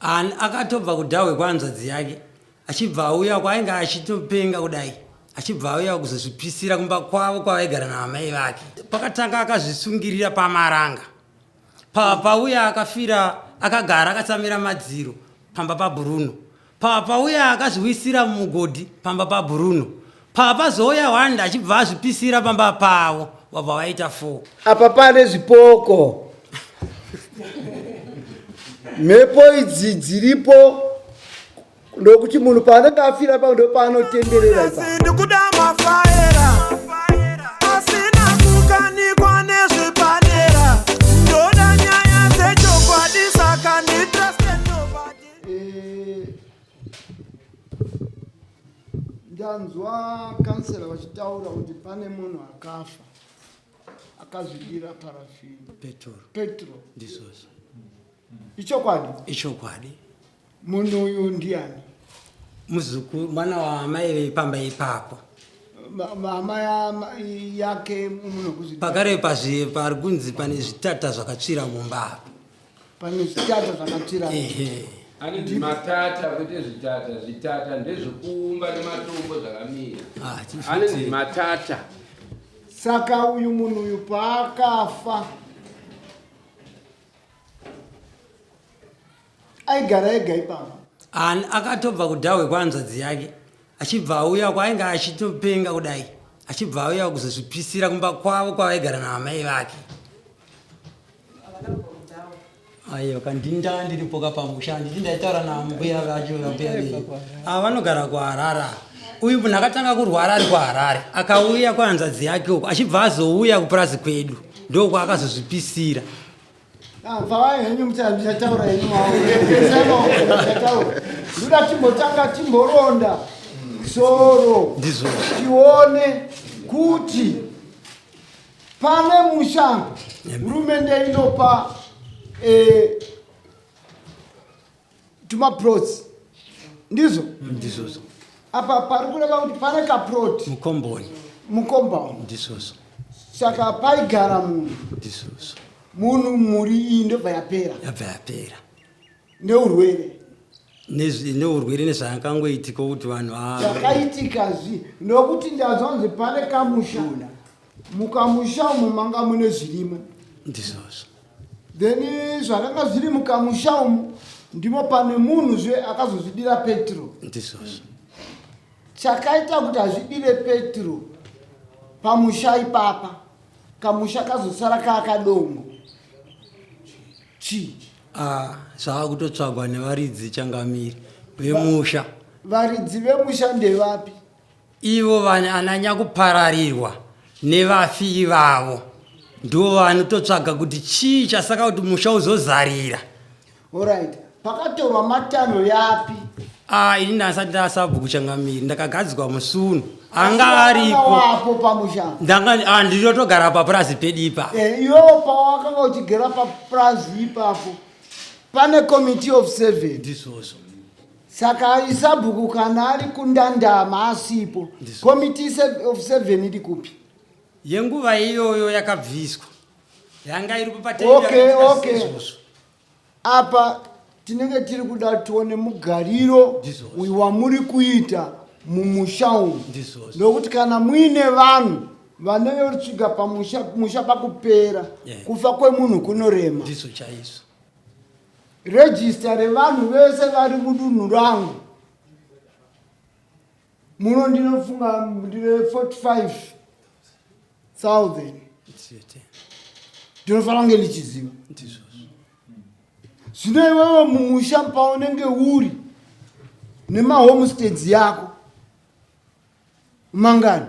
An akatobva kudhawe kwanzadzi yake achibva auya kwainga achitopenga kudai achibva auya kuzozvipisira kumba kwavo kwavaigara naamai vake pakatanga akazvisungirira pamaranga pauya akafira akagara akatsamira madziro pamba paBruno pauya akazviwisira mugodhi pamba paBruno pazoya Wanda achibva azvipisira pamba pavo wabva waita 4 apa pane zvipoko mhepo idzi dziripo ndokuti munhu paanenge afira pa ndo paanotenderera ndikuda mafaera asina kukanikwa nezvipanera ndoda nyaya dzechokwadi saka nditrusted nobody. Ndanzwa kansela vachitaura kuti pane munhu akafa akazvidira parafini petro ndizozo ichokwadi munhu uyu ndiani muzukuru mwana waamai veipamba ipapo amai yake munhu pakare pari kunzi pane zvitata zvakatsvira mumba apo pane zvitata zvakatsvira Ani matata kuti zvitata ndezvekuumba nematombo zvakamira. Ani matata. Saka uyu munhu uyu paakafa aigara ega ipapo. Akatobva kudhawe kwanzadzi yake achibva auya kwainga achitopenga kudai achibva auya kuzozvipisira kumba kwavo kwavaigara naamai vake. Ayo kandinda ndiripoka pamusha ndindaitaura nambuya vacho vanogara kuHarare. Uyu munhu akatanga kurwara ari kuHarare akauya kwanzadzi yake uko achibva azouya kupurazi kwedu ndoko akazozvipisira. Vavai henyu muchataura henyu ndoda timbotanga timboronda soro tione kuti pane musha hurumende inopa tumaploti ndizozo apa pari kureva kuti pane kaploti mukombaundi ndizozo saka paigara munhu muri iyi ndobva yapera neurwere nezvakangoitika kuti vanhu zvakaitikazvi nokuti ndazvanzi pane kamusha mukamusha umu manga mune zvirimo ndizozo then zvakanga zviri mukamusha umu ndimo pane munhu zve akazozvidira Petro ndizozo chakaita kuti azvidire Petro pamusha ipapa kamusha kazosara kaakadongo zvava kutotsvagwa nevaridzi changamiri vemusha. Varidzi vemusha ndevapi? Ivo vananya kupararirwa nevafi vavo ndo vanototsvaga kuti chii chasaka kuti musha uzozarira. Alright, pakatorwa matanho yapi? Ini ndasati ndasabhuku changamiri ndakagadzikwa musunu anga aripo pamusha ndinotogara papurazi pedipa. Iwewo pawakanga uchigara papurazi ipapo pane committee of 7 ndizozo saka isabhuku kana ari kundandama asipo committee of 7 iri kupi? Yenguva iyoyo yakabviswa yanga iri okay. Apa tinenge tiri kuda tuone mugariro uyu wamuri kuita mumusha umu nokuti kana muine vanhu vanenge kusvika pamusha pakupera kufa kwemunhu kunorema. Ndizo chaiso register revanhu vese vari mudunhu rangu muno ndinofunga ndine 45,000 ndinofanira kunge ndichiziva. Zvino iwewe mumusha paunenge uri nemahomesteads yako mangani?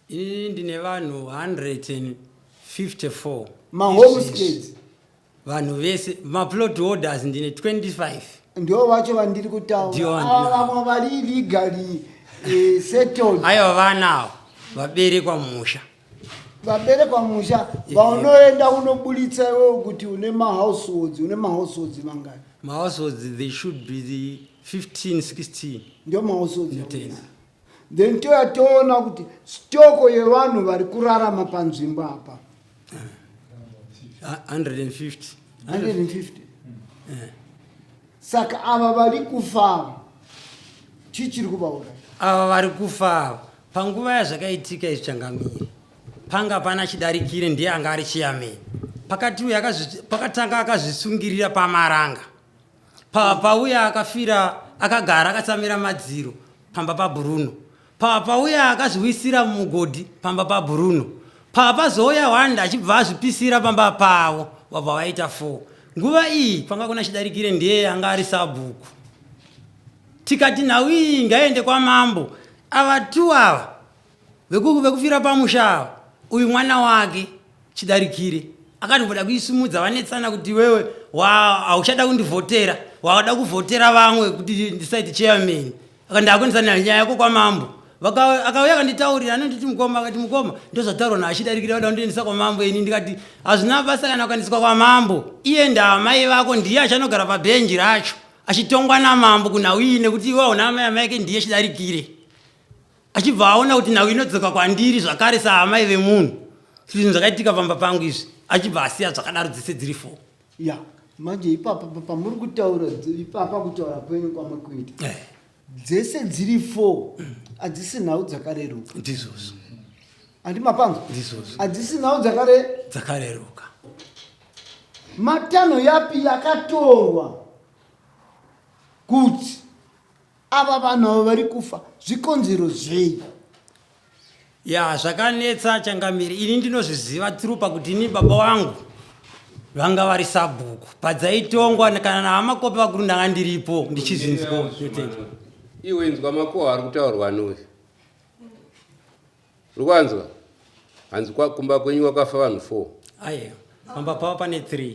Ini ndine vanhu 154 mahomesteads. Vanhu vese maplot holders ndine 25 ndio vacho vandiri kutaura vamwe vari illegally settled. Aiwa vanawo vaberekwa mumusha vaunoenda unoburitsa iwewe kuti une mahouseholds mangani? Mahouseholds they should be the 15 16 ndio mahouseholds. Then toona kuti stoko yevanhu vari kurarama panzvimbo apa 150. Saka ava vari kufa chichiri kuvauraya. Ava vari kufa panguva yazvakaitika izvichangamiri panga pana chidarikire ndiye anga ari chiyameni. Pakati uyu pakatanga akazvisungirira pamaranga. Pauya akafira akagara akatsamira madziro pamba paBruno. Pauya akazviwisira mugodhi pamba paBruno. Pazoya Wanda achibva azvipisira pamba pavo wabva waita 4. Nguva iyi panga kuna chidarikire ndiye anga ari Sabhuku. Tikati nhau iyi ngaende kwa mambo. Ava 2 ava vekufira pamusha ava uyu mwana wake chidarikire akanovoda kuisumudza vanetsana kuti wewe hauchada kundivhotera, wada kuvhotera vamwe kuti ndisaiti chairman. Akandakwendisana nyaya yako kwa mambo. Akauya akanditaurira anonditi mukoma, akati mukoma ndozvataurwa nachidarikire vada kundiendesa kwa mambo. Ini ndikati hazvina basa kana kuendeswa kwa mambo. Iye ndamai vako ndiye achanogara pabhenji racho achitongwa namambo kunhau iyi nekuti iwe una amai amai ndiye chidarikire. Achibva aona kuti nhau inodzoka kwandiri zvakare saamai vemunhu. Zvinhu zvakaitika pamba pangu izvi achibva asiya zvakadaro dzese dziri 4. Ya manje ipapa pamuri kutaura ipapa kutaura kwenyu kwamakuita dzese dziri 4 hadzisi nhau dzakareruka. Ndizvozvo. Handimapanzwa. Ndizvozvo. Hadzisi nhau dzakareruka. Matanho yapi yakatorwa kuti ava vanhu ava vari kufa zvikonzero zvei? Ya zvakanetsa Changamire. Ini ndinozviziva trupa kuti ini baba wangu vanga vari Sabhuku padzaitongwa kana nahamakopi vakuru ndanga ndiripo ndichizvinzwa. Iwe inzwa makoho ari kutaurwa nowe. Rukwanzwa hanzi kumba kwenyu wakafa vanhu 4. Aiwa pamba pavo pane 3.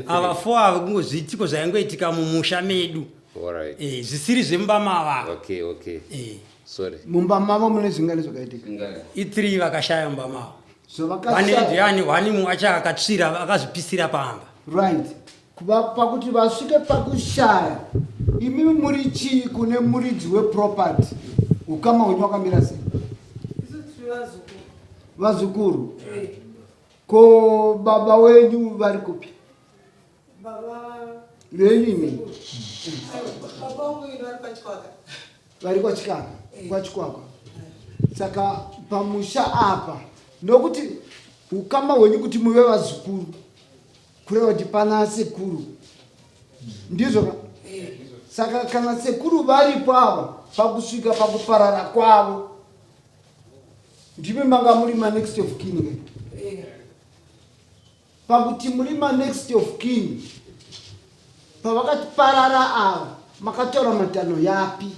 Ava 4 ava kungozviitiko zvaingoitika mumusha medu. Alright. Zvisiri zvemba mava. Okay. Sorry. Mumba mavo mune zvingani zvakaitika? I3 vakashaya mumba mavo. So vanediani wani mumwe acha akatsvira akazvipisira pamba. Right. Pakuti vasvike pakushaya imi muri chii kune muridzi weproperty? Ukama hwenyu wakamira sei? Vazukuru. Ko baba wenyu vari kupi? Lenini? Vari kwaChikwakwa. Saka pamusha apa nokuti ukama hwenyu kuti muve vazukuru kureva kuti pana sekuru ndizvo. Saka kana sekuru varipo ava pakusvika pakuparara kwavo ndimi manga muri next of kin. Pakuti muri next of kin pavakati parara ava makatora matanho yapi?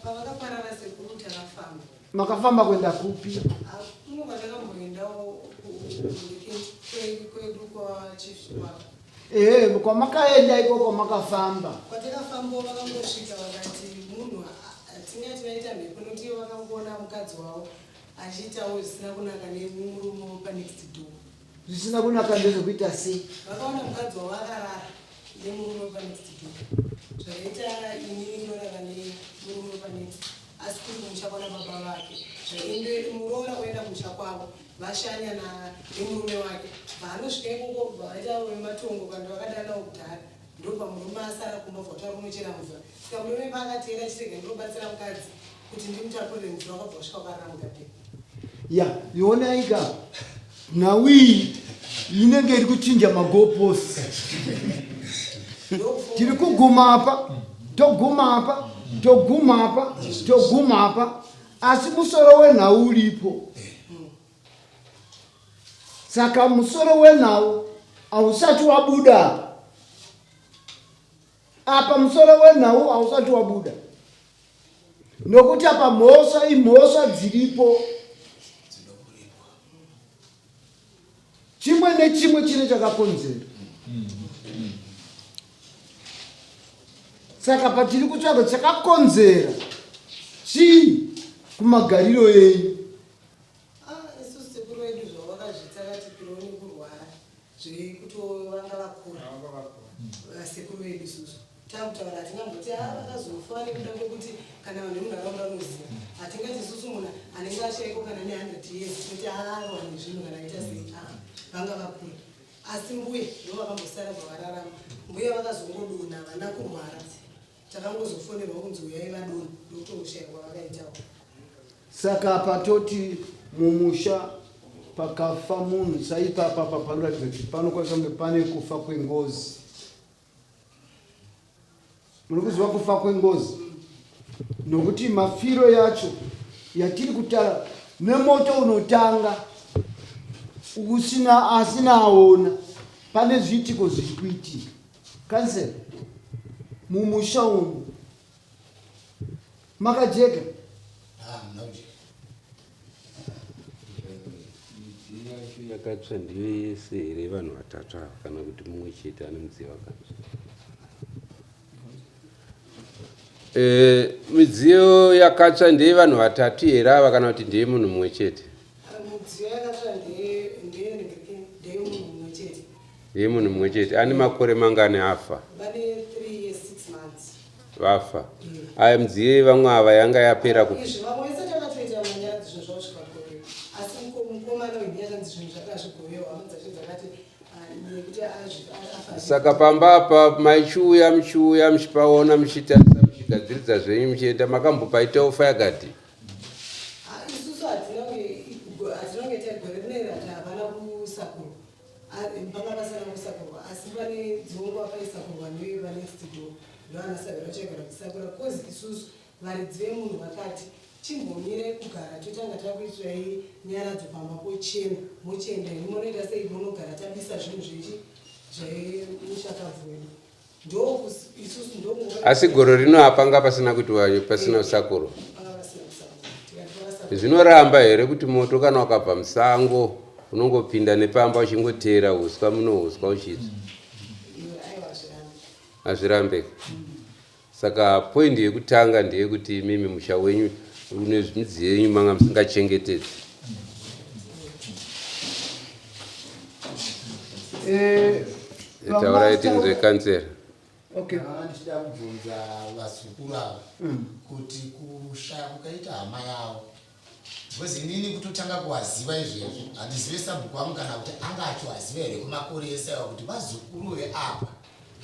Pavakaparara sekuru takafamba. Makafamba kwenda kupi? Ndakamboendawo kwedu kwaChief. Kwamakaenda ikoko makafamba? Kwatakafamba vakangosvika vakati munhu tinaita mhepo nokuti vakangoona mukadzi wavo achiitawo zvisina kunaka nemurume panext door. Zvisina kunaka ndezvekuita sei? Vakaona mukadzi wavo akarara nemurume panext door. Zvakaita ini ndorara nemurume panext asi kuri kumusha kwana baba vake. Zvaende muroora kuenda kumusha kwavo vashanya nemurume wake. Vanosvika ikoko vaita vematongo kana vakadanawo kudhara ndopamurume asara kumba vhota kumuchera mvura. Saka murume paakateera chirege ndinobatsira mukadzi kuti ndimutakurire mvura wakabva wasvika wakarara mukapera. Ya ionaika nhau iyi inenge iri kuchinja magoposi. Tiri kuguma apa toguma apa asi musoro wenhau uripo. Saka musoro wenhau hausati wabuda apa. Musoro wenhau hausati wabuda nokuti apa imhosva dziripo chimwe nechimwe chine chakakonzera. Saka patiri kutsvaga chakakonzera chii kumagariro enyu? Isusu sekuru vedu zvavakazvitakati pironi kurwara zvekutovanga vakura sekuru vedu isusu takutaura hatingamboti vakazofa nekuda kwekuti kana vanhu vemunharaunda vanoziva. Hatingati isusu munhu anenge ashaiko kana ne100 years tinoti arowa nezvinhu kana aita sei vanga vakura. asi mbuya ndovakambosara kwavararama. Mbuya vakazongodona vana kurwara, takangozofonerwa kunzi uyai vadona ndokutoshaya kwavakaitawo. Saka patoti mumusha pakafa munhu saipapa panoratidza kuti panokwakange pane kufa kwengozi. Muri kuziva kufa kwengozi nokuti mafiro yacho yatiri kutaura nemoto unotanga asina aona pane zviitiko zviri kuitika. Kansela, mumusha umu makajeka? Midziyo yakatsva ndiyo yese here vanhu vatatu ava kana kuti mumwe chete ane mudziyo wakatsva? Midziyo yakatsva ndeye vanhu vatatu here ava kana kuti ndeye munhu mumwe chete? Midziyo yakatsva ndeye munhu mumwe chete. Ndeye munhu mumwe chete. Ane makore mangani afa? Vane 3 years 6 months. Vafa. Aya midziyo vamwe ava yanga yapera kuti izvi vamwe isati vakatoita manyaya dzizvo zvavasvika kugovewa, asi mukomana wenyaya dzanzi zvinhu zvakazvigovewa hama dzacho dzakati nekuti afa. Saka pamba apa muchiuya muchipaona muchitarisa muchigadziridza zvenyu muchienda makambopaitawo fayagati? Isusu hatinonge taigore rineri hati havana kusakurwa, panga pasana kusakurwa, asi pane dzimwe nguva paisakurwa nevanext door ndoanasabira vachaigara kusakura kozi isusu varidzi vemunhu vakati chimbomire kugara totanga takuitirai nyaradzo pamba pochena mochienda ini munoita sei munogara tabisa zvinhu zvemushakabvu isusu asi goro rino hapanga pasina kuti pasina usakurwa. Zvinoramba here kuti moto kana wakabva musango unongopinda nepamba uchingoteera uswa muno uswa uchidzi? Hazvirambe. Saka poindi yekutanga ndeyekuti mimi musha wenyu une midziyo yenyu manga musingachengetedzi. Taurai tinzwe kansera. Okay. Ndichida kubvunza vazukuru ava kuti kushaya kukaita hama yavo, because inini kutotanga kuwaziva izvezvi handizive sabhuku wangu kana kuti anga achiwaziva here kumakore ese ava kuti vazukuru veapa,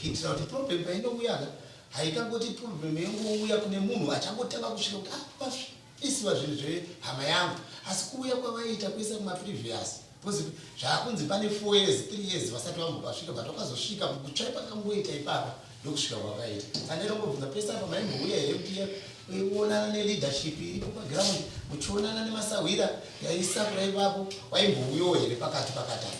kuitira kuti problem painouyaga haikangoti problem yengouya kune munhu achangotanga kusvika kuti isiwa zvinhu zvehama yangu, asi kuuya kwavaiita kuisa kumaprevious because zvaakunzi pane 4 years 3 years vasati vambopasvika but vakazosvika kutsvai pakangoita ipapa ndokusvika kwakaita. Sandinongobvunza pese apa maimbouya here kuti uonana neleadership iri paground muchionana nemasawira yaisakura ipapo, waimbouyawo here pakati pakatatu?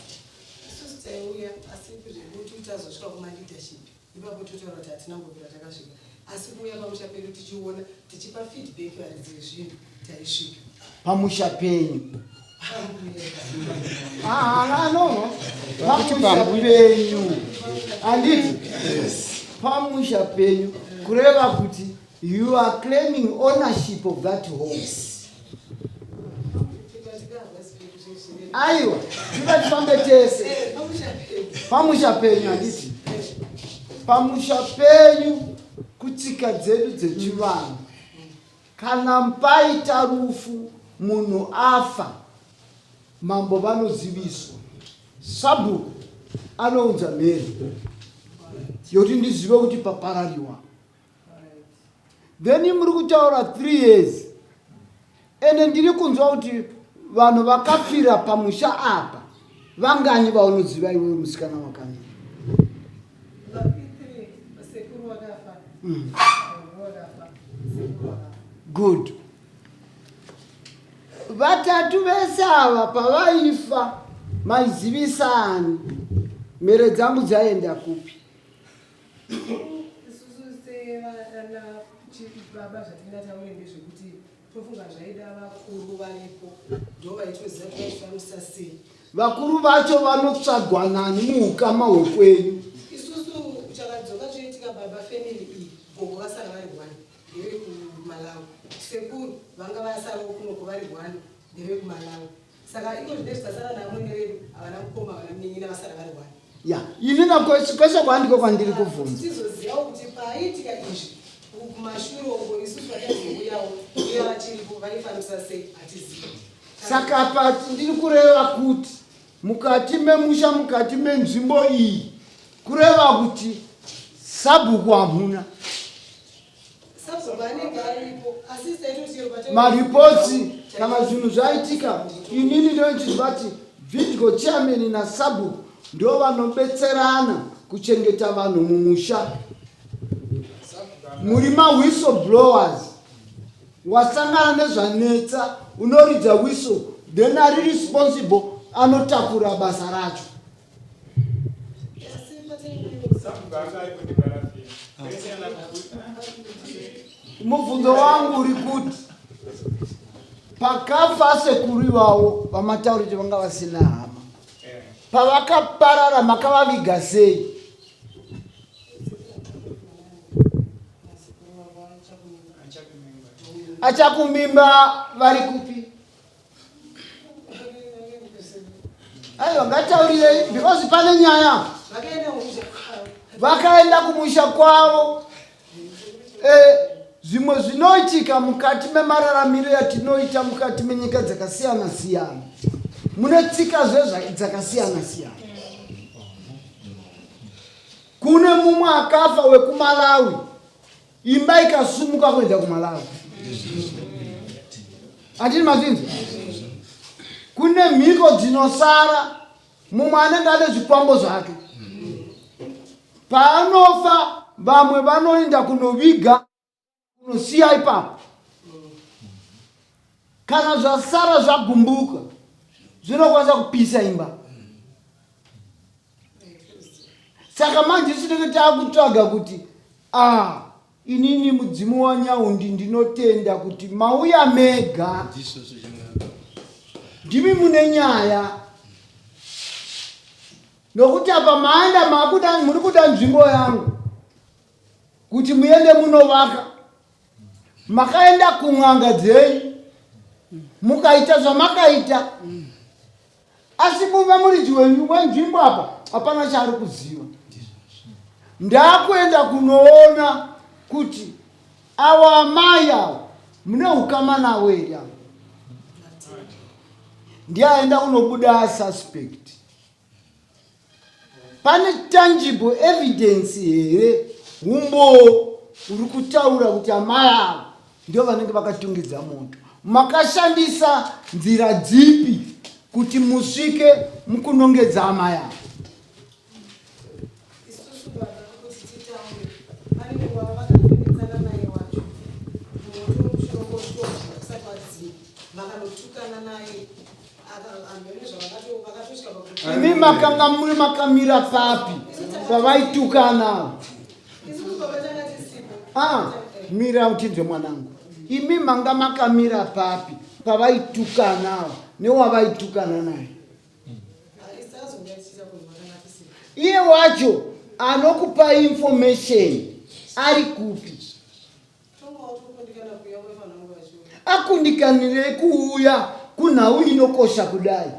isusu taiuya asi kuti tazosvika kumaleadership ipapo totaura kuti hatinambopira takasvika, asi kuuya pamusha pedu tichiona tichipa feedback varidzi vezvinhu taisvika pamusha penyu. No. Pamusha penyu. Anditi? Pamusha penyu. Kureva kuti you are claiming ownership of that home. Yes. Aiwa, tivafambe tese. Pamusha penyu anditi? Pamusha penyu kutsika dzedu dzechivanhu. Kana paita rufu munhu afa, mambo vanoziviswa, sabhuku anounza mheri yoti ndizive kuti paparariwa. Then muri kutaura 3 years ene ndiri kunzwa kuti vanhu vakafira pamusha apa vangani vaunoziva iwe musikana wakanyi? Good. Vatatu vese ava pavaifa maizivisani mhere dzangu dzaenda kupi? isusu sevana baba zvatingataure ndezvekuti tofunga zvaida vakuru varipo ndo vaitoziva kuti vaifambisa sei. Vakuru vacho vanotsvagwa nani muukama hwekwenyu? isusu chakadzoka choitika baba family iyi gogo vasara vari 1 ndevekuMalawi, sekuru vanga vasarawo kuno kuvari 1 ndevekuMalawi, saka iko zvine zvitasara namwene vedu havana mukoma havana munin'ina vasara vari 1. Ya, inina kwesha kwandiko kwandiri kubvunza. Tizozivawo kuti paitika izvi kumashure uko isusu vatazouyawo uya vachiripo vaifambisa sei hatizivi. Saka pati ndiri kureva kuti mukati memusha, mukati menzvimbo iyi, kureva kuti sabhuku hamuna. Maripotsi kana zvinhu zvaitika, inini ndinonzwa kuti video chairman nasabhuku ndio vanobetserana kuchengeta vanhu mumusha. Muri ma-whistleblowers, wasangana nezvanetsa, unoridza whistle, then ari responsible, anotakura basa racho. Mubvunzo wangu uri kuti pakafa sekuru wavo vamatauri kuti vanga vasina hama, pavakaparara makavaviga sei? Achakumimba vari kupi? Aiwa, ngataurirei because pane nyaya. Vakaenda kumusha kwavo. Zvimwe zvinoitika mukati memararamiro yatinoita mukati menyika dzakasiyana siyana. Mune tsika dzakasiyana siyana. Kune mumwe akafa wekuMalawi, imba ikasumuka kuenda kuMalawi. Atini mazinzi? Kune mhiko dzinosara, mumwe anenge ane zvipambo zvake. Paanofa, vamwe vanoenda kunoviga, kunosiya ipapo. Kana zvasara zvagumbuka, zvinokwanisa kupisa imba. Saka manje tinenge takutsvaga kuti inini mudzimu waNyaundi ndinotenda kuti mauya mega ndimi mune nyaya, nokuti apa maenda muri kuda nzvimbo yangu kuti muende munovaka, makaenda kun'anga dzei mukaita zvamakaita, asi muva muridzi wenzvimbo apa hapana chaari kuziva. Ndakuenda kunoona kuti awa amai awo mune ukama nawo here. Ndiaenda kunobuda suspect. Pane tangible evidence here, umbo uri kutaura kuti amai awo ndio vanenge vakatungidza moto. Makashandisa nzira dzipi kuti musvike mukunongedza amai awo? Imi makanga muri makamira papi pavaitukana? Mira utinzwe mwanangu. Imi manga makamira papi pavaitukana newavaitukana naye? Iye wacho anokupa information ari kupi? Akundikanire kuuya kunhau inokosha kudai.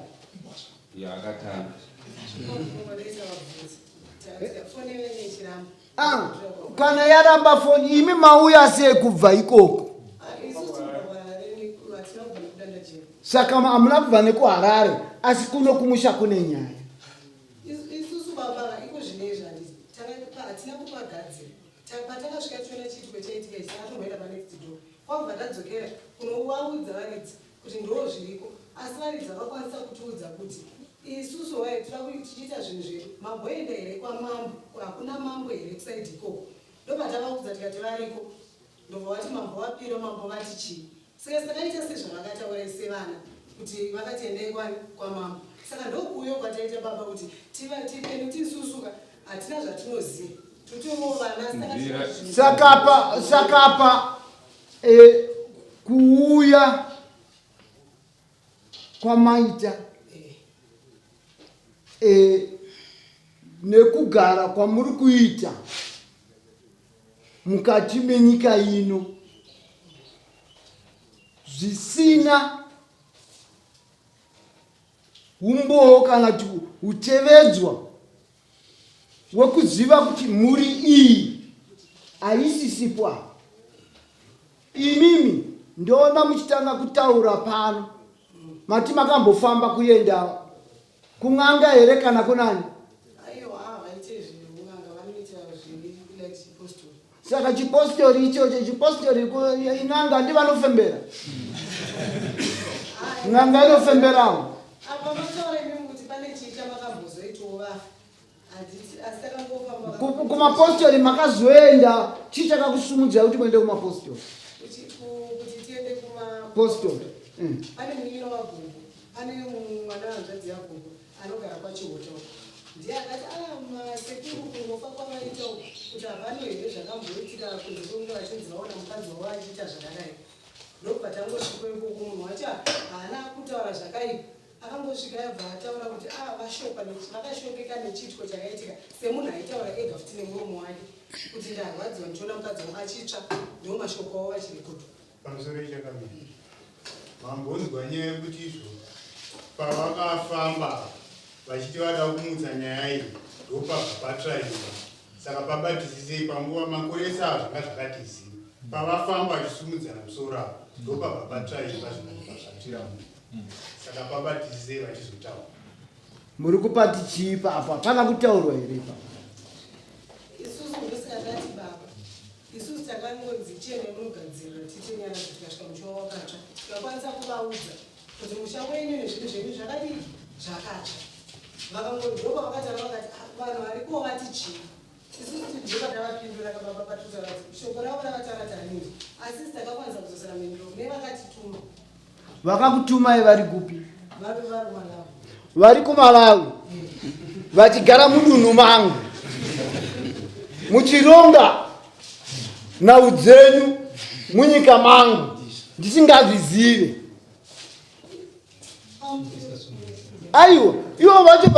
Kana yaramba foni, imi mauya sei kubva ikoko? Saka hamuna kubva nekuHarare, asi kuno kumusha kune nyaya. kuti ndo zviriko, asi varidzi vakwanisa kutiudza kuti isusu waye tichiita zvinhu zvedu, mamboenda here kwamambo, hakuna mambo here kusaidi ikoko. Ndopatavaudza tikati variko, ndobva vati mambo wapiro, mambo vati chii. Saka sakaita sezvavakataura sevana kuti vakatiendei kwamambo. Saka ndokuuyo kwataita baba kuti tipeni tisusuka hatina zvatinoziva. Tutiwo vana sakapa kuuya kwamaita nekugara kwamuri kuita mukati menyika ino zvisina umbowo kana utevedzwa wekuziva kuti muri iyi haisisipo. Imimi ndoona muchitanga kutaura pano mati makambofamba kuenda Kung'anga here kana kunani? aiwa vaite zveunganga vanoita like chipostori. Saka chipostori ichocho chipostori in'anga ndi vanofembera. N'anga inofemberawo. apa mataura imimi kuti pane chiita makambozoitawo vafa asi takangofamba Kumapostori makazoenda chii chakakusumudza kuti muende kumapostori? kuti tiende Postori. pane munyino wagugu pane mwana wanzvadzi yagugu anogara kwachihoto ndiye akati masekuru kungofa kwavaita kuti havano here zvakamboitika kunze kwemunhu vachinzi vaona mukadzi wavo achiita zvakadai ndobva tangosvika ikoko munhu wacho haana kutaura zvakaipa akangosvika yabva ataura kuti vakashokeka nechityo chakaitika semunhu aitaura ega futi nemuromo wake kuti ndarwadziwa ndichiona mukadzi wavo achitsva ndo mashoko avo vachirekodwa pamusoro ichakamira mambonzwa nyaya yekuti izvo pavakafamba vachiti vada kumutsa nyaya iyi ndopabva patraiwa saka pabatisisei panguva makore saa zvanga zvakatiziva pavafamba vachisumudzana musoro avo ndopabva patraiwa zvinazvatiramu saka pabatisisei vachizotaura. Muri kupati chipa apa hapana kutaurwa here pa? isusu ndosikadati baba isusu takangonzi chiene munogadzirira titenyana kuti tikasvika musha wakatsva tikakwanisa kuvaudza kuti musha wenyu nezvinhu zvenyu zvakadii zvakatsva vakangodzoka vakataura vakati vanhu variko vati chii isusu tidzoka tavapindura kababa patuta shoko ravo rakataura taringi asi takakwanisa kuzosera menduro kune vakatituma. Vakakutumai vari kupi? vari Malawi. Vari kuMalawi vachigara mudunhu mangu muchironga nhau dzenyu munyika mangu ndisingazvizive. Aiwa ivo vacho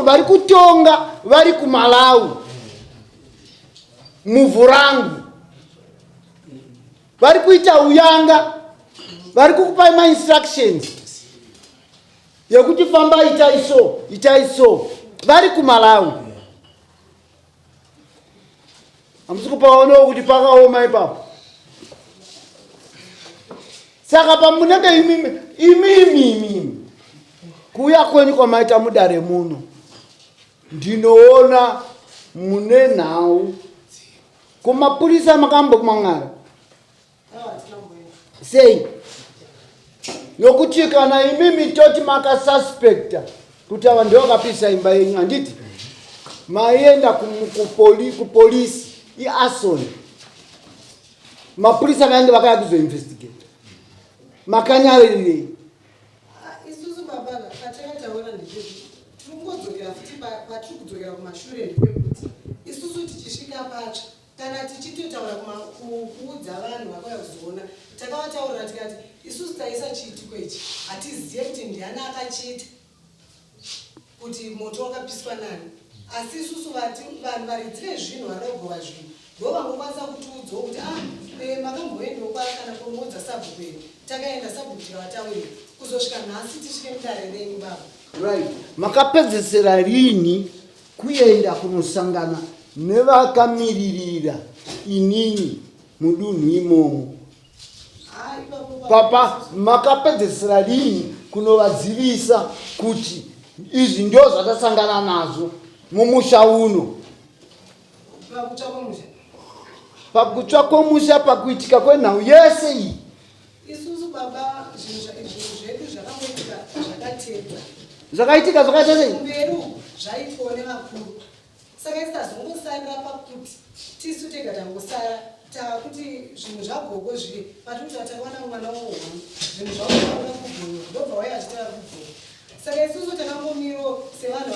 vari kutonga vari kuMalawi muvhu rangu vari kuita uyanga vari kukupai mainstructions yekuti famba itai so vari kuMalawi. Hamusi kupaonawo kuti pakaoma ipapo. Saka pamunenge imimi kuuya kwenyu kwamaita mudare muno ndinoona mune nhau kumapurisa makambokumang'ara sei nokuti kana imimi toti makasuspecta kuti ava ndio vakapisa imba yenyu handiti maienda kupolisi iasoni mapurisa vaende vakaya kuzoinvestigate makanyarirei? isusu baba patakataura ndechekuti tiringodzokera futi patiri kudzokera kumashure ndepekuti isusu tichisvika patsva kana tichitotaura kuudza vanhu vakauya kuzoona takavataurira tikati isusu taisa chiitiko ichi hatizive kuti ndiani akachiita kuti moto wakapiswa nani asi isusu vanhu varidzire zvinhu varogova zvinhu ndo vangokwanisa kutiudzawo kuti makamboendawo kana kunomodza sabhuku iri takaenda sabhuku tikavataurira kuzosvika nhasi tisvike mudare renyu baba. Right. Makapedzesera rini kuenda kunosangana nevakamiririra inini mudunhu imomo? Papa makapedzesera rini kunovadzivisa kuti izvi ndio zvatasangana nazvo mumusha uno? Pakutsva kwomusha pakuitika kwenhau yese iyi. isusu baba zvinhu zvedu zvakangoitika zvakatedza Zvakaitika zvakaita sei? kumberi uku zvaitwawo nevakuru saka isazongosarira pakuti tisu tega tangosara takuti zvinhu zvagogo zviri patikuti takawana mwana wohwani zvinhu zvakuaura kubhuyo ndobva waya achitara kubhuyo saka isusu takangomiro sevanhu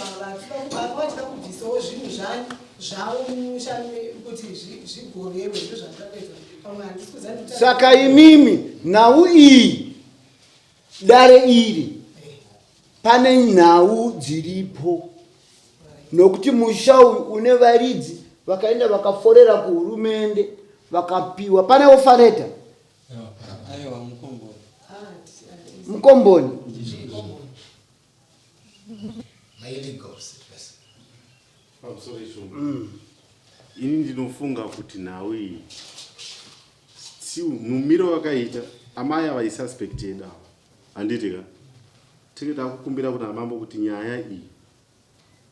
ava vachida kubvisawo zvinhu zvani zvavo mumusha kuti zvigoverwe zvo zvatakaita pamwe handisikuziva. Saka imimi nhau iyi dare iri pane nhau dziripo nokuti musha une varidzi vakaenda vakaforera kuhurumende vakapiwa pane ofareta mukomboni ini ndinofunga kuti nhau iyi numiro wakaita amai avaisuspected ava handiti ka tikida kukumbira kuna mambo kuti nyaya iyi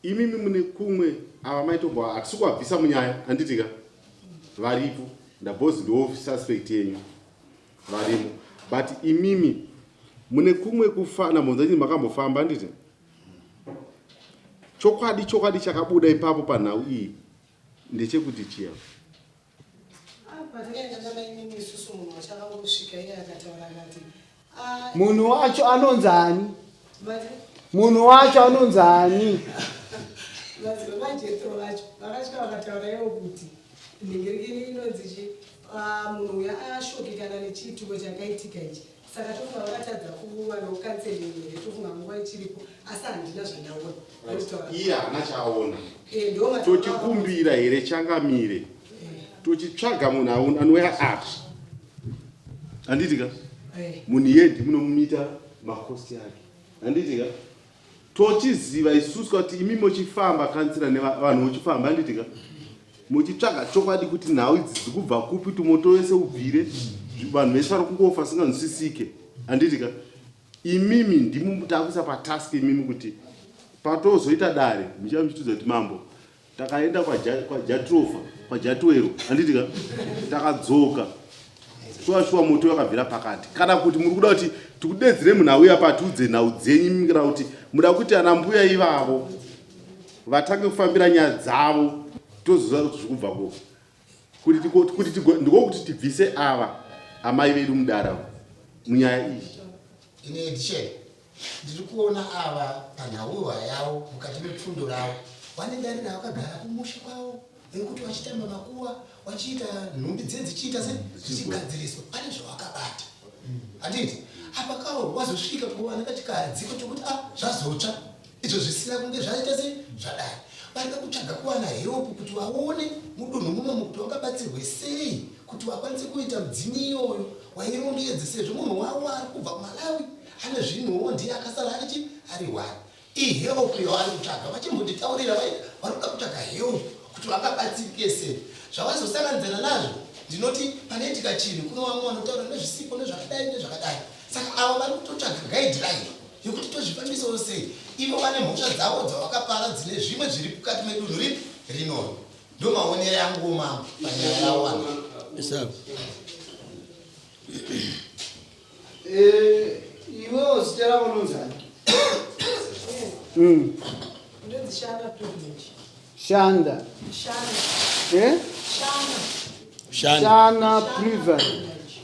imimi mune kumwe ava maitombo atisikubvisa munyaya anditika varipo ndabhozi ndo suspect yenyu varimo but imimi mune kumwe kufana monzani makambofamba nditi chokwadi chakabuda ipapo panhau iyi ndechekuti chiya munhu wacho anonzani vajetro vacho vakasvika vakataura ivo kuti nhingiririri inonzichi munhu uyo ashokekana nechiitiko chakaitika ichi saka tofunga vakatadza kuva nokanseling here tofunga nguva ichiripo asi handina zvandaona iye haana chaaona tochikumbira here changamire tochitsvaga munhu anouya api handitika munhu yendi munomumita makosti ake handitika tochiziva isusu kuti imi muchifamba kansira nevanhu muchifamba handitika muchitsvaga chokwadi kuti nhau idzi dziri kubva kupi tumoto wese ubvire vanhu vese vari kungofa singanzwisisike handitika imimi ndimi takuisa patask imimi kuti patozoita dare muchava muchitudza kuti mambo takaenda kwajatrofa kwajatwero handitika takadzoka shuwa moto yakabvira pakati kana kuti muri kuda kuti tikudedzere munhau yapatiudze nhau dzenyu mimikira kuti muda kuti ana mbuya ivavo vatange kufambira nyaya dzavo tozoziva kuti zvikubva koko ndikokuti tibvise ava amai vedu mudara munyaya iyi ine ndichere ndiri kuona ava panhauwa yavo mukati mepfundo ravo vanenge ari navo vakagara kumusha kwavo vekuti vachitamba makuva vachiita nhumbi dzedzichiita sedzichigadziriswa pane zvavakabata handiti apa kawo wazosvika kuvanika chikadziko chokuti zvazotsva izvo zvisina kunge zvaita se zvadai varida kutsvaga kuwana help kuti vaone mudunhu muno kuti vangabatsirwe sei kuti vakwanise kuita mudzimi iyoyo wairongedze sezvo munhu wavo ari kubva kumalawi ane zvinhuwo ndiye akasara ari wani ihelp yavari kutsvaga vachimbonditaurira vari kuda kutsvaga help kuti vangabatsirike sei zvavazosanganidzana nazvo ndinoti panoitika chinhu kuno vamwe vanotaura nezvisipo nezvakadai nezvakadai saka ava vari kutotsvaga guideline yekuti tozvifambisawo sei ivo vane mhosva dzavo dzavakapara dzine zvimwe zviri mukati medunhu ripi rinono ndo maonero yangu mambo panyaya yawana iwewo zita ravo nonzani ndodzishanda privilege shanda shana privilege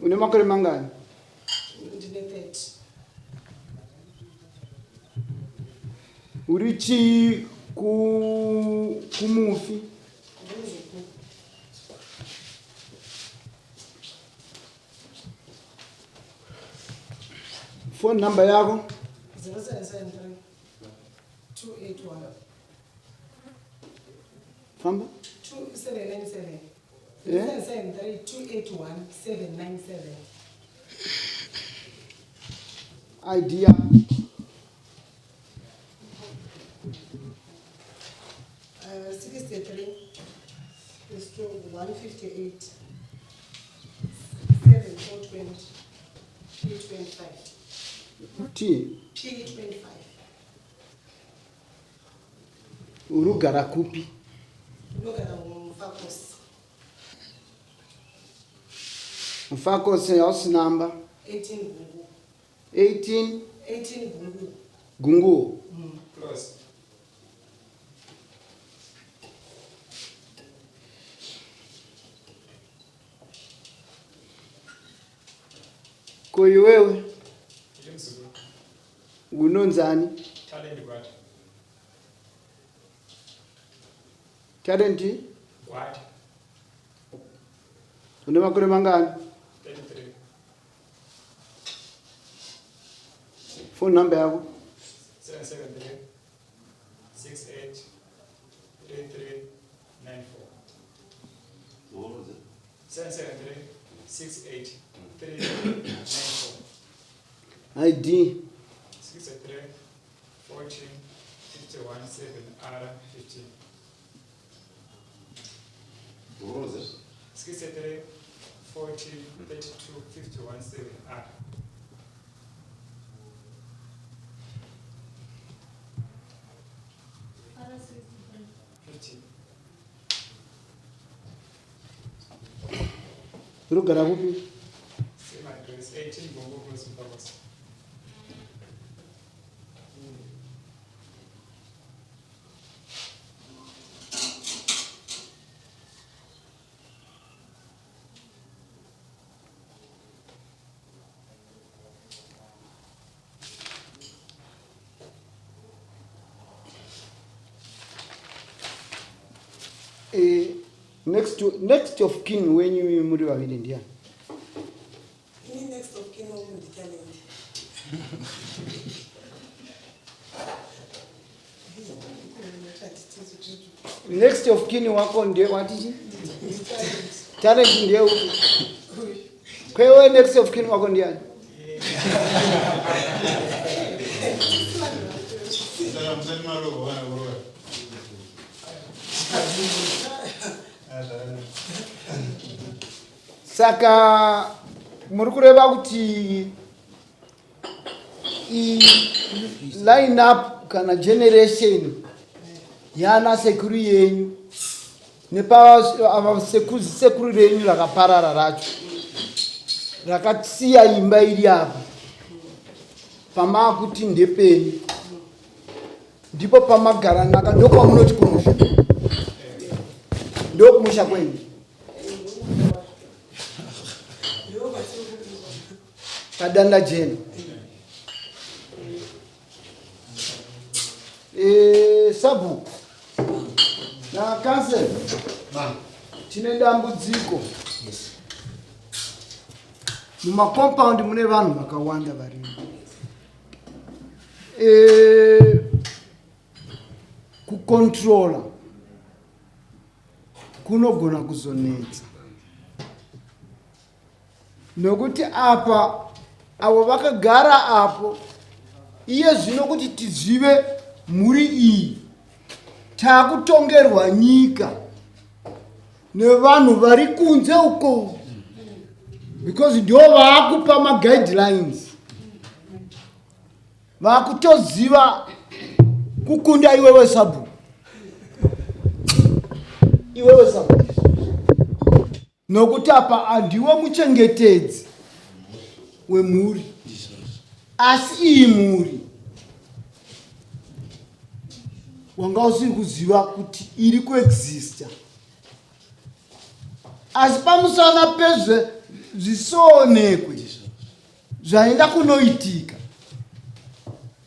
une makore mangani ndine 30 uri chii kumufi phone number yako 0773 281 famba 2797 Yeah. 0773 281 797 ID yako 63 is to 158 7420 P25 T P25 urugara kupi ndogara mufacos Mfakos house number 18 gungu 18 18 gungu Gungu close Koi wewe unonzani talenti What? une makore mangani 33. phone number yako 773 68 3394. 773 68 3394. ID 63 14 51 7R 15. 63 14 32 51 7R. Rugara kupi? Same address, 18 Bongo Close, Mpabas. Next of kin when you muri vaviri ndiani? Ini next of kin wangu ndi talent. Next of kin wako ndiye watichi? Talent ndiye upi? Kwa hiyo next of kin wako ndiani? Saka muri kureva kuti line up kana generation yana sekuru yenyu nepa sekuru renyu rakaparara racho rakasiya imba iri apa pamakuti ndepenyu ndipo pamagara naka ndokwamunoti kumusha ndokumusha kwenyu kadanda jena Sabu na cancel tine dambudziko mumakompaundi mune vanhu vakawanda varimo kukontrola kunogona kuzonetsa nokuti apa avo vakagara apo iye zvino kuti tizive muri iyi takutongerwa nyika nevanhu vari kunze uko because ndio vaakupa maguidelines vakutoziva kukunda iwewe Sabu nokuti apa andiwe muchengetedzi wemhuri asi iyi mhuri wanga usiri kuziva kuti iri kuexista asi pamusana pezve zvisoonekwe zvaenda kunoitika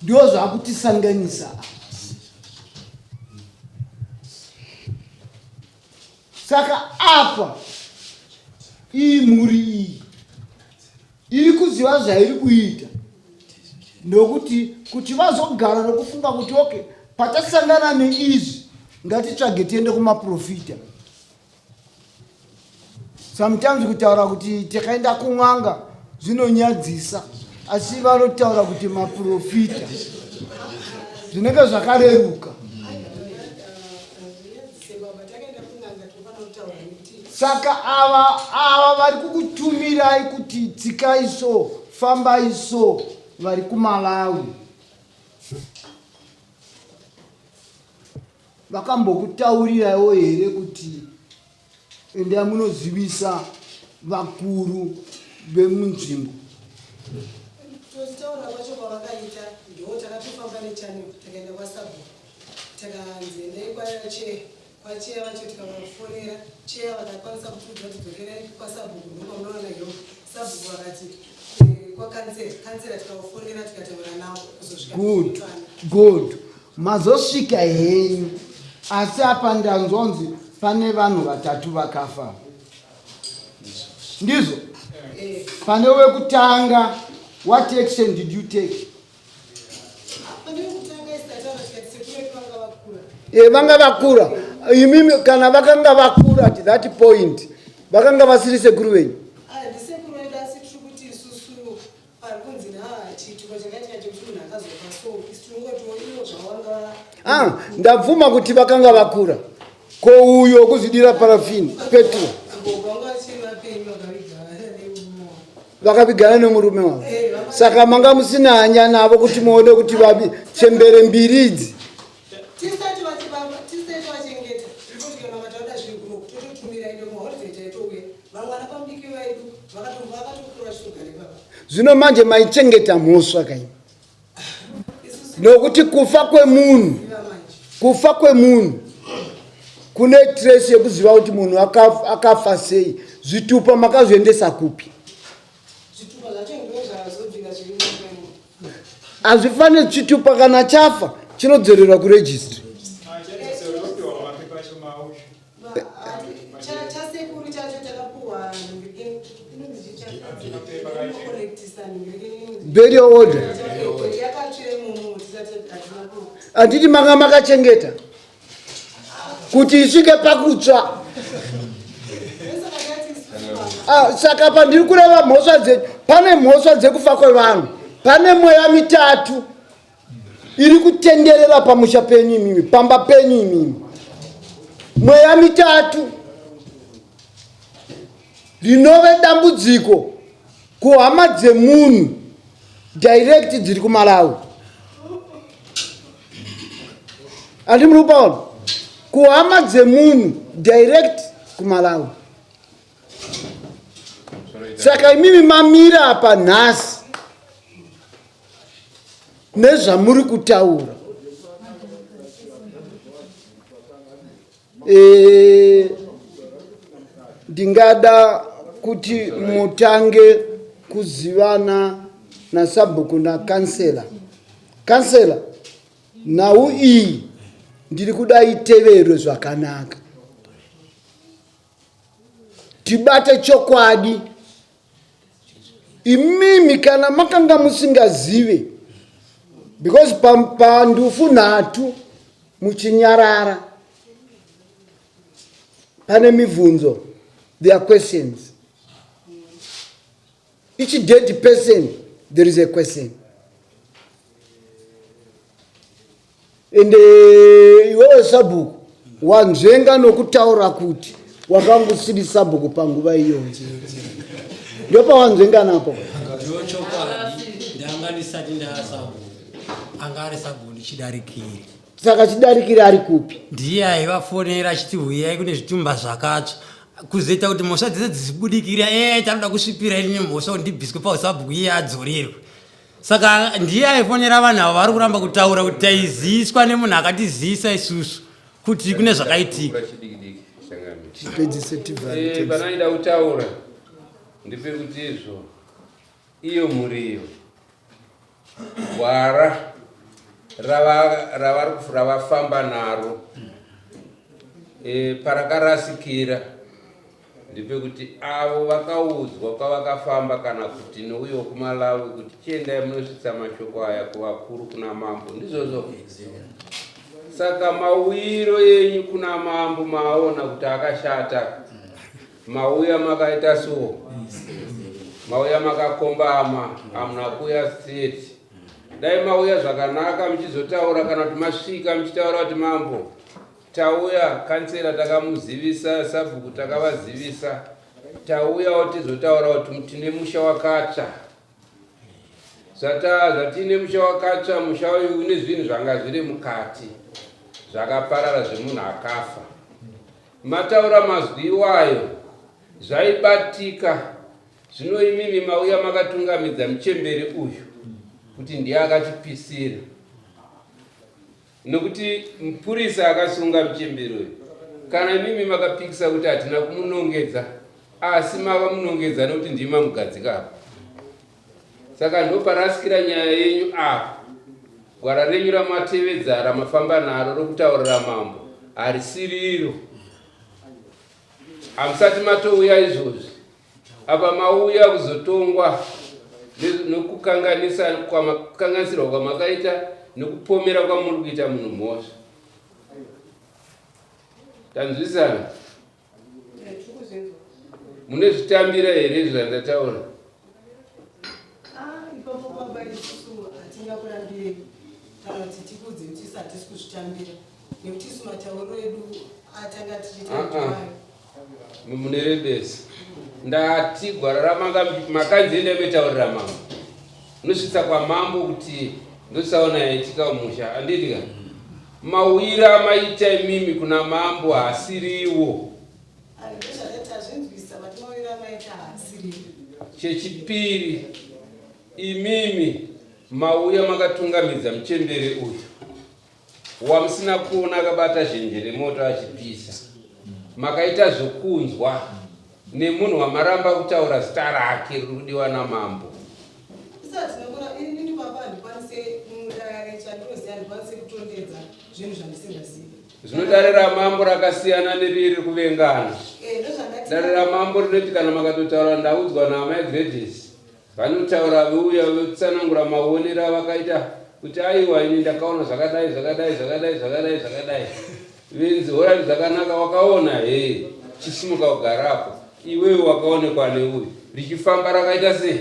ndio zvakutisanganisa saka apa iyi mhuri iyi iri kuziva zvairi kuita nokuti kuti vazogara nokufunga kuti okay patasangana neizvi ngatitsvage tiende kumaprofita sometimes kutaura kuti takaenda kun'anga zvinonyadzisa asi vanotaura kuti maprofita zvinenge zvakareruka saka ava vari kukutumirai kuti tsikai so fambai so vari kuMalawi vakambokutaurirawo here kuti endea munozivisa vakuru vemunzvimbo tozitaura kwacho kwavakaita ndo takatofamba nechane takaenda kwaSabu takanzendei kwacheya vacho tikavafonera cheya vakakwanisa kutiudza kuti dzokerai kwaSabu kundopa munoona iyo Sabu vakati kwakansera tikavafonera tikataura navo kuzosvika good mazosvika henyu asi apa ndanzonzi pane vanhu vatatu vakafa ndizvo pane wekutanga what action did you take vanga vakura imimi kana vakanga vakura at that point vakanga vasiri sekuru venyu ndabvuma kuti vakanga vakura ko uyo kuzidira parafini Petro vakavigana nemurume wavo saka manga musina hanya navo kuti muone kuti vabi chembere mbiri idzi vamwana pamubiki vedu vakatokura chitogare baba zvino manje maichengeta mhosva kaini nokuti kufa kwemunhu kune trace yekuziva kuti munhu akafa sei. Zvitupa makazviendesa kupi? zvitupa zvacho ndozvazobvira zviri mupenyu hazvifaniri chitupa kana chafa chinodzorerwa kuregistry. chasekuru chacho takapuhwa Burial order. Anditi manga makachengeta kuti isvike pakutsva. Saka pandiri kureva mhosva dzedu, pane mhosva dzekufa kwevanhu, pane mweya mitatu iri kutenderera pamusha penyu imimi, pamba penyu imimi. Mweya mitatu rinove dambudziko kuhama dzemunhu direct dziri kuMalawi. Andi muri kupaona? Kuhama dzemunhu direct kuMalawi. Saka imimi mamira apa nhasi nezvamuri kutaura. Ndingada kuti mutange kuzivana naSabhuku naKansela. Kansela, nhau iyi ndiri kuda iteverwe zvakanaka. Tibate chokwadi. Imimi kana makanga musingazive, because pandufu nhatu muchinyarara pane mibvunzo, there are questions. Each dead person there is a question. And iwewe Sabhuku wanzvenga nokutaura kuti wakangusiri Sabhuku panguva iyoyo. Ndopa wanzvenga napo. Ndiyo chokwadi ndanga ndisati ndaSabhuku. Angari Sabhuku ndichidarikire. Saka chidarikire ari kupi? Ndiye aivafonera achiti huyai kune zvitumba zvakatsva. Kuzoita kuti mhosva dzese dzisibudikira taruda kusvipira ini mhosva kuti ndibviswe paSabhuku iye adzorerwe. Saka ndiye aifonera vanhu ava vari kuramba kutaura kuti taiziswa nemunhu akatizisa isusu kuti kune zvakaitika. Pana ida kutaura ndipe kuti izvo iyo muriyo gwara ravafamba naro parakarasikira ndipe kuti avo vakaudzwa kwavakafamba kana kuti nouyo kuMalawi kuti chiendai munosvitsa mashoko aya kuvakuru kuna mambo ndizvozvo. Saka mauwiro enyu kuna mambo maona kuti akashata, mauya makaita so, mauya makakombama, hamuna kuya straight. Dai mauya zvakanaka muchizotaura kana kuti masvika muchitaura kuti mambo tauya, kansela takamuzivisa, Sabhuku takavazivisa, tauyawo tizotaura kuti tine musha wakatsva. Zvatine musha wakatsva, musha uyu une zvinhu zvanga zviri mukati zvakaparara zvemunhu akafa. Mataura mazwi iwayo zvaibatika. Zvino imimi mauya makatungamidza muchemberi uyu kuti ndiye akatipisira. Nokuti mupurisa akasunga muchemberi uyu. Kana imimi makapikisa kuti hatina kumunongedza, asi mavamunongedza nokuti ndiye mamugadzikapo. Saka ndoparasikira nyaya yenyu apa. Gwara renyu ramatevedza ramafamba naro rokutaurira mambo harisiriro. Hamusati matouya izvozvi. Apa mauya kuzotongwa nokukanganisirwa kwamakaita nokupomera kwamuri kuita munhu mhosva. Tanzwisana? Mune zvitambira here zvandataura? Ipapo baba isusu hatingakurambirei kana kuti tikudze kuti isi hatisi kuzvitambira nekuti isu matauro edu atanga tichiita mune rebesi. Ndati gwara ramanga makanzienda metaurira mambo. Unosvitsa kwamambo kuti ndosaona yaitika musha. Anditika mauwira maita imimi kuna mambo hasiriwo. ndazvinzwisa matimawira maita asiri. Chechipiri, imimi mauya makatungamidza muchembere uyu wamusina kuona akabata zhenjere moto achipisa, makaita zvokunzwa nemunhu wamaramba kutaura zita rake riri kudiwa namambo. Isati tinokona ini baba handikwanise mudarecha ndinoziva handikwanise kutondedza zvinhu zvandisingazivi. Zvinodarira mambo rakasiyana neriri kuvengana. Dare ramambo rinoti kana makatotaura ndaudzwa naamai Gladys vanotaura veuya vekutsanangura maonero avakaita kuti aiwa ini ndakaona zvakadai zvakadai zvakadai zvakadai zvakadai. Venzi horari zvakanaka wakaona he chisimuka kugarapo iwewe wakaonekwa neuyu richifamba rakaita sei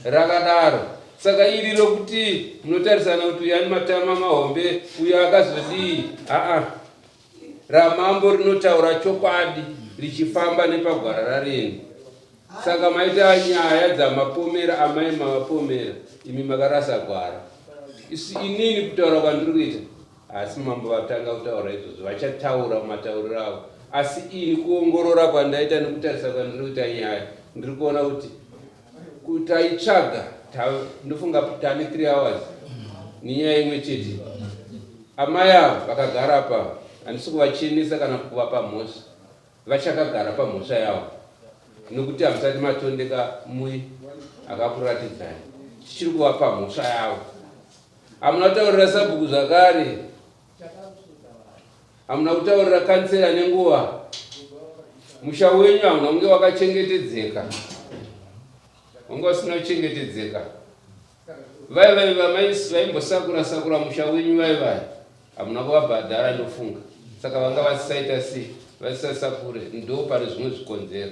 rakadaro. Saka iri rokuti munotarisana kuti uyu ane matama mahombe uyu akazodii. Ramambo rinotaura chokwadi richifamba nepagwara rarenu. Saka maita nyaya dzamapomera amai mavapomera imi makarasa gwara. Inini kutaura kwandiri kuita asi mambo vatanga kutaura izvozvo vachataura matauriro avo. Asi ini kuongorora kwandaita nekutarisa kwandiri kuita nyaya ndiri kuona kuti taitsvaga ndofunga tane 3 hours nenyaya imwe chete. Amai avo vakagara pavo handisi kuvachenesa kana kuvapa mhosva, vachakagara pamhosva yavo nokuti hamusati matondeka mui akakuratidzani tichiri kuvapa mhosva yavo. Hamuna kutaurira sabhuku zvakare, hamuna kutaurira kansera nenguva. Musha wenyu hamuna kunge wakachengetedzeka, wanga usina kuchengetedzeka. Vai vaimbosakura musha wenyu vai hamuna kuvabhadhara ndofunga. Saka vanga vasisaita sei vasisasakure ndo pane zvimwe zvikonzero.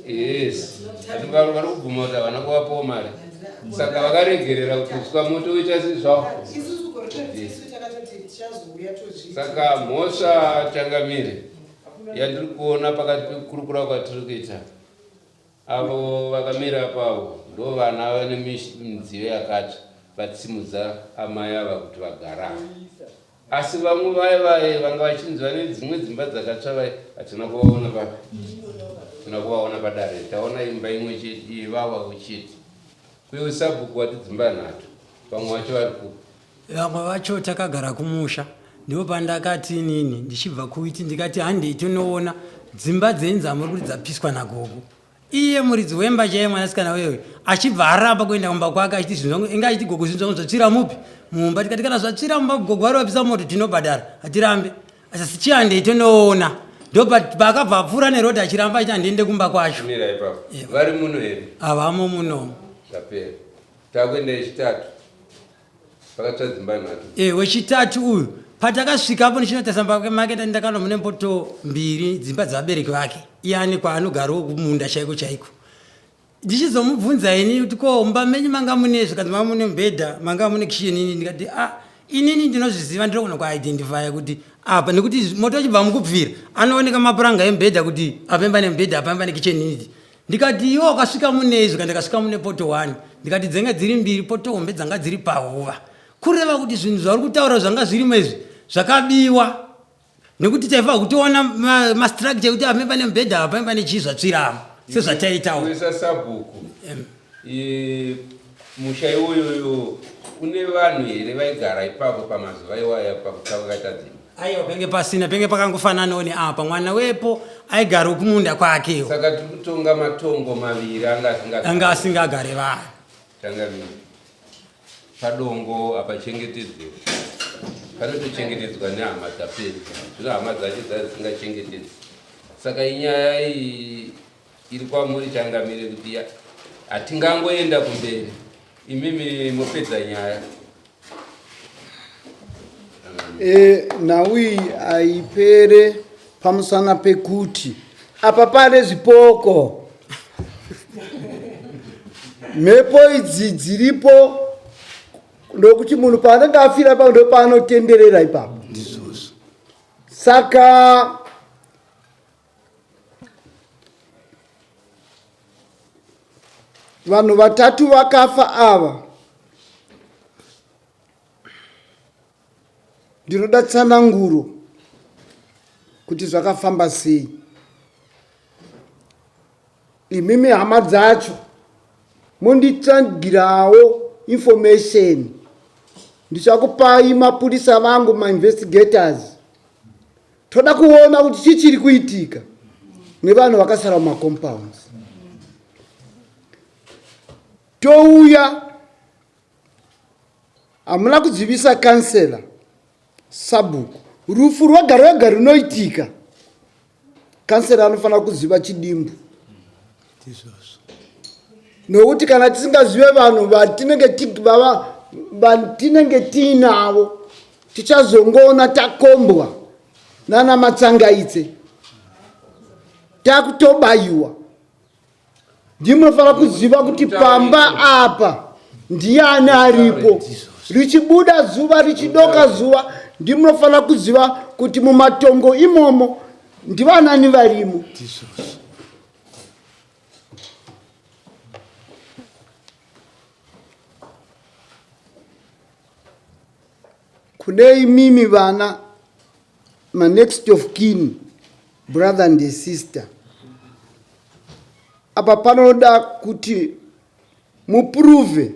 Yes, vari kuguma kuti havana kuvapawo mari saka vakaregerera kuti uswa moto uita sezvavo. Saka mhosva changamire yandiri kuona pakati pekurukura kwatiri kuita avo vakamira pavo ndo vana vane midziyo yakati vatsimudza amai ava kuti vagara. Asi vamwe vai vanga vachinzwa nedzimwe dzimba dzakatsva hatina kuvaona padare. Taona imba imwe chete ivava chete. Kwewe sabhuku wati dzimba 3 vamwe vacho vari kupa. Vamwe vacho takagara kumusha ndipo pandakati inini ndichibva kuiti ndikati handei tonoona dzimba dzenza muri kuti dzapiswa nagogo. Iye muridzi wemba chaiye mwanasikana wewe achibva aramba kuenda kumba kwake achiti zvinhu inga achiti gogo zvinhu zvatsvira mupi mumba. Tikati kana zvatsvira mumba gogo vari vapisa moto tinobhadhara hatirambe. Asi chihandei tonoona ndo pakabva apfuura nerodhi achiramba achiti handiende kumba kwacho. Mira ipapo vari muno here? Havamo muno. Zvapera. Takuenda yechitatu pakatsva dzimba 3. Wechitatu uyu patakasvikapo ndichinotarisa maketa ndakano mune mpoto 2 dzimba dzevabereki vake iye ane kwaanogarawo kumunda chaiko chaiko. Ndichizomubvunza ini kuti ko mumba menyu manga mune zvikanzi manga mune mubhedha manga mune kicheni ini ndikati inini ndinozviziva ndirogona kuidentifya kuti apa nekuti moto achibva mukubvira anooneka mapuranga emubhedha kuti apemba nemubhedha apemba nekicheni ini. Ndikati iwo akasvika mune izvo kandikasvika mune poto 1 ndikati dzenga dziri 2 poto hombe dzanga dziri pahuva kureva kuti zvinhu zvauri kutaura zvanga zvirimo izvi zvakabiwa nekuti taifa kutiona mastructure kuti apemba nemubhedha apemba nechii zvatsviramo sezvataitawo. Kuisa sabhuku musha iwoyoyo kune vanhu here vaigara ipapo pamazuva iwaya pakutavakaita dzimba? Aiwa penge pasina penge pakangofananawo neapa mwana wepo aigara kumunda kwakewo. Saka tiri kutonga matongo maviri anga asingagare vanhu. Changamire padongo apachengetedzwe panotochengetedzwa nehama dzapedza zvino hama dzacho dzasingachengetedzi. Saka inyaya iyi iri kwamuri Changamire kuti hatingangoenda kumberi imimi mopedza nyaya. Nhau iyi haipere pamusana pekuti apa pane zvipoko mhepo idzi dziripo ndokuti munhu paanenge afira pa ndo paanotenderera ipapo. Saka vanhu 3 vakafa ava ndinoda tsananguro kuti zvakafamba sei. Imimi hama dzacho munditsvagirawo information. Ndichakupai mapurisa vangu ma-investigators. Toda kuona kuti chichiri kuitika nevanhu vakasara mumacompounds. Touya hamuna kudzivisa kansela Sabhuku. Rufu rwega rwega runoitika kansela anofanira kuziva chidimbu. Nokuti kana tisingazive vanhu vatinenge tiinavo tichazongona takombwa nana matsangaitse takutobayiwa. Ndinofanira kuziva kuti pamba apa ndiani aripo. Richibuda zuva richidoka zuva ndinofanira kuziva kuti mumatongo imomo ndivanani varimo. Kune imimi vana my next of kin, brother and sister. Apa panoda kuti muprove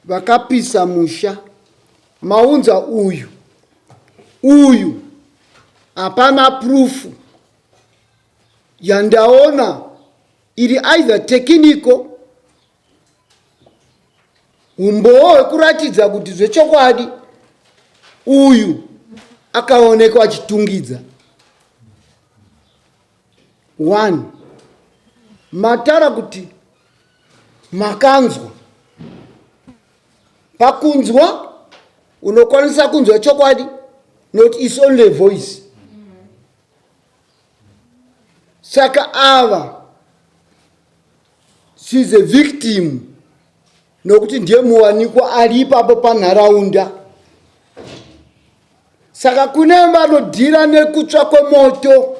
vakapisa musha maunza uyu hapana proof yandaona iri either technical umboo hwekuratidza kuti zvechokwadi uyu akaonekwa achitungidza. 1. Matara kuti makanzwa. Pakunzwa unokwanisa kunzwa chokwadi, not is only a voice. Saka ava she's a victim nokuti ndiye muwanikwa aripapo panharaunda. Saka kune vanodhira nekutsva kwemoto.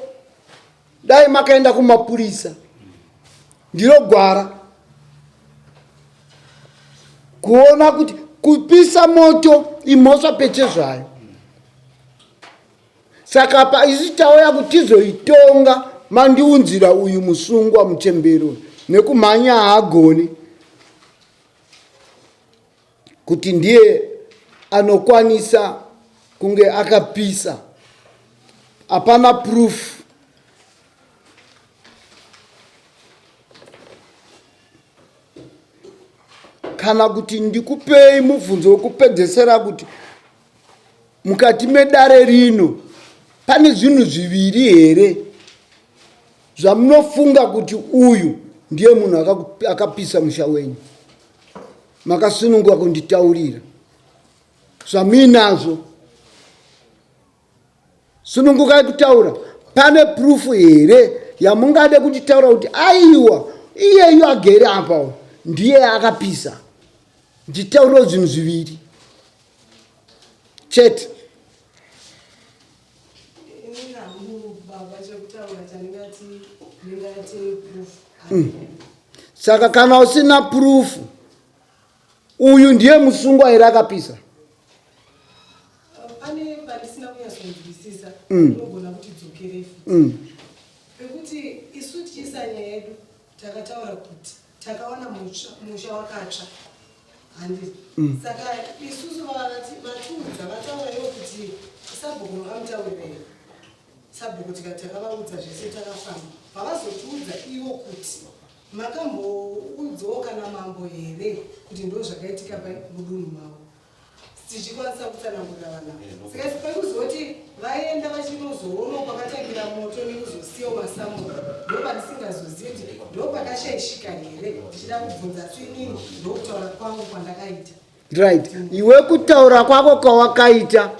Dai makaenda kumapurisa ndiro gwara kuona kuti kupisa moto imhosva peche zvayo. Saka pa isi tauya kuti tizoitonga mandiunzira uyu musungwa muchembero nekumhanya haagoni kuti ndiye anokwanisa kunge akapisa. Hapana proof. Kana kuti ndikupei mubvunzo wekupedzesera kuti mukati medare rino pane zvinhu zviviri here zvamunofunga kuti uyu ndiye munhu akapisa musha wenyu. Makasununguka kunditaurira zvamuinazvo. Sunungukai kutaura. Pane proof here yamungade kunditaura kuti aiwa iyeyu agere apa ndiye akapisa. Nditaura zvinhu zviviri chete. Saka kana usina proof uyu ndiye musungwa here akapisa. Pane parisina kunyatsokunzwisisa unogona kuti dzokere futi pekuti isu tichiisa nyaya yedu takataura kuti takaona musha wakatsva handi. Saka isusu vatiudza vataura ivo kuti Sabhuku makamutaurira ivo. Sabhuku takavaudza zvese takafamba vavazotiudza ivo kuti makamboudzawo kana mambo here kuti ndo zvakaitika mudunhu mavo. Tichikwanisa kutsanangurira vana. Saka paikuzoti vaenda vachinozoona kwakatangira moto nekuzosiyawo masamu ndopatisingazozivi kuti ndopakashaishika here. Tichida kubvunza swinini ndokutaura kwangu kwandakaita. Right. Iwe kutaura kwako kwawakaita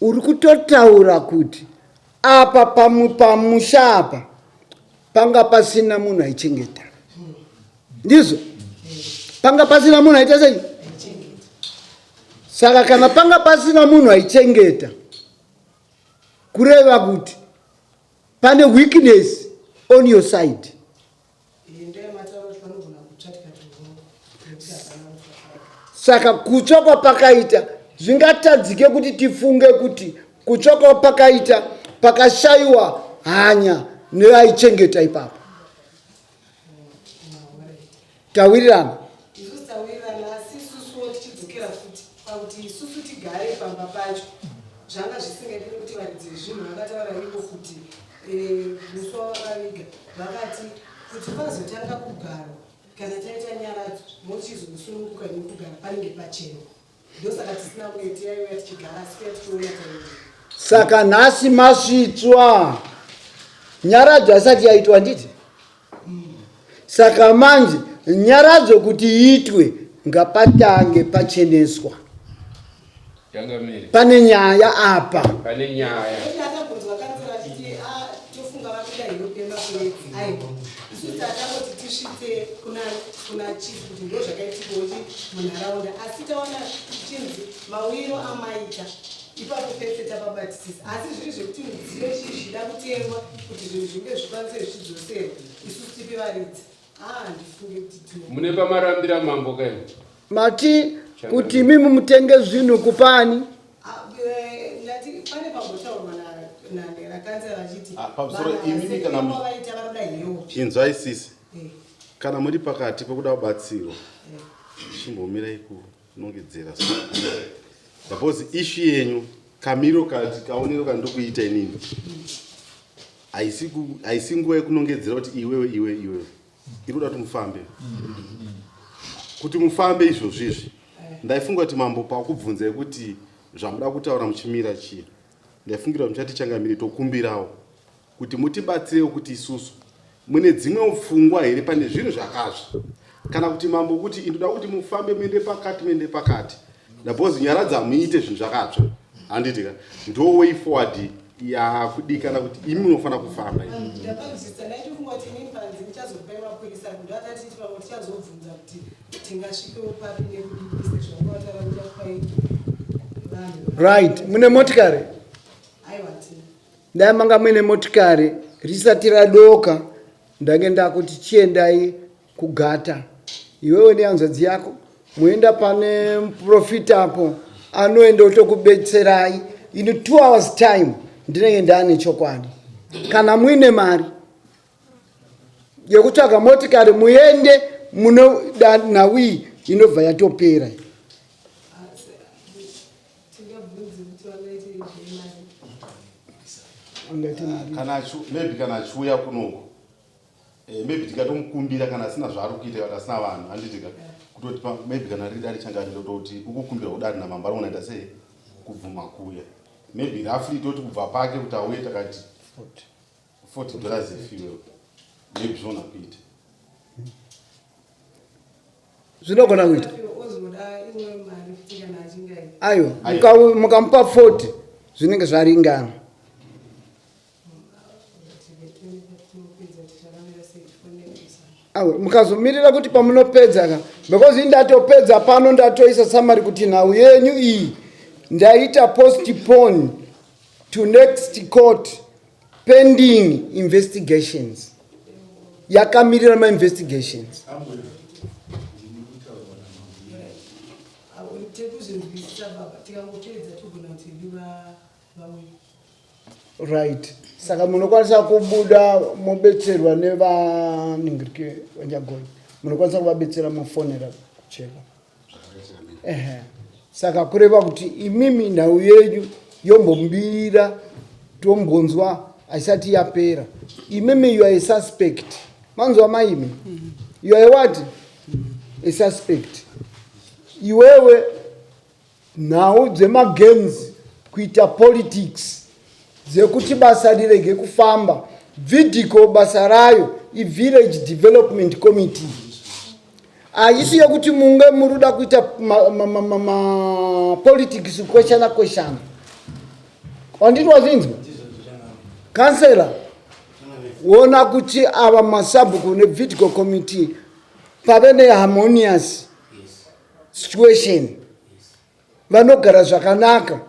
uri kutotaura kuti apa pamusha apa panga pasina munhu aichengeta. Ndizvo? Panga pasina munhu aita sei? Saka kana panga pasina munhu aichengeta kureva kuti pane weakness on your side. Saka kutsva kwapakaita zvingatadzike kuti tifunge kuti kuchoka pakashaiwa hanya nevaichengeta ipapo. Tawirirana. Isusu tawirirana asi isusuwo tichidzokera futi pakuti isusu tigare pamba pacho zvanga zvisingaiti kuti varidzi vezvinhu vakataura iko kuti muswa wakaviga vakati kuti pazotanga kugara kana taita nyaradzo mochizosununguka nekugara panenge pachena. Ndosaka tisina kunge tiyaiuya tichigara asi kuya tichiona taii. Saka nhasi masvitswa nyaradzo asati yaitwa nditi. Saka manje nyaradzo kuti iitwe ngapatange pacheneswa. Pane nyaya apa. Pane nyaya. Akabvunzwa kanzera achiti tofunga vakuda inopemba kuredzi aiwa. Isusu tatangoti tisvitse kuna chief kuti ndo zvakaitikochi munharaunda asi taona chinzi mawiro amaita ipapo pese tapabatisisa asi zviri zvekuti midziyo zvida kutengwa kuti zvinhu zvinge zvikwanise zvichidzosera isusu tipe varidzi. Ndifunge kuti mune pamarambira mambo kaini mati kuti mimi mutenge zvinhu kupani. Pane pambotaurwa nakanzera achiti pamusoro imimi kana chinzwa isisi kana muri pakati pekuda kubatsirwa chimbomirai kunongedzera suppose ishu yenyu kamiro kati kaonero kandokuita inini haisi nguva yekunongedzera kuti iwewe iri kuda kuti mufambe kuti mufambe izvozvizvi. Ndaifunga kuti mambo pakubvunzai kuti zvamuda kutaura muchimira chii ndaifungira kuti muchatichangamiri tokumbirawo kuti mutibatsirewo kuti isusu mune dzimwe pfungwa here pane zvinhu zvakazvo kana kuti mambo kuti indoda kuti mufambe muende pakati ndabhozi nyara dzamuite zvinhu zvakatsva handitika ndo way forward yakudikana kuti imi munofana kufamba. Ndapazisa ndaitofunga kuti inini panzi ndichazopai mapurisa kuti atati pamwe tichazobvunza kuti tingasvikewo papi nekudibisa zvakataura kuti apai vanhu. Right, mune motikari. Aiwa tina. Ndaimanga mune motikari risati radoka ndange ndakuti chiendai kugata iwewe nehanzvadzi yako muenda pane profita apo anoenda otokubetserai in 2 hours time ndinenge ndane chokwadi. Kana muine mari yekutsvaga motikari muende munoda nawi inobva yatopera. Kana achiuya kunoko maybe tikatomukumbira kana asina zvaari kuita kana asina vanhu handitika kutoti maybe kana rida richanga rindototi ukukumbira kudari namambo ari kunaita sei kubvuma kuya maybe roughly toti kubva pake kuti auye takati $40 efuel maybe zvona kuita zvinogona kuita aiwa mukamupa 40 zvinenge zvaringana. Mukazomirira kuti pamunopedza ka because ndatopedza pano ndatoisa summary kuti nhau yenyu iyi ndaita postpone to next court pending investigations. Yakamirira ma investigations. Right. Saka munokwanisa kubuda mobetserwa nevaningirike vanyagoni munokwanisa kuvabetsera mufonera kucheka. Saka kureva kuti imimi nhau yenyu yombombirira tombonzwa haisati yapera. Imimi you are a suspect. Manzwa maimi you are a what? A suspect. Iwewe nhau dzemagames kuita politics dzekuti basa rirege kufamba. Vidiko basa rayo i-village development committee. Haisi yokuti munge muruda kuita politics question. Wandini wazinzwa? Kansela, wona kuti ava masabuku ne Vidiko committee pavene harmonious situation. Vanogara zvakanaka.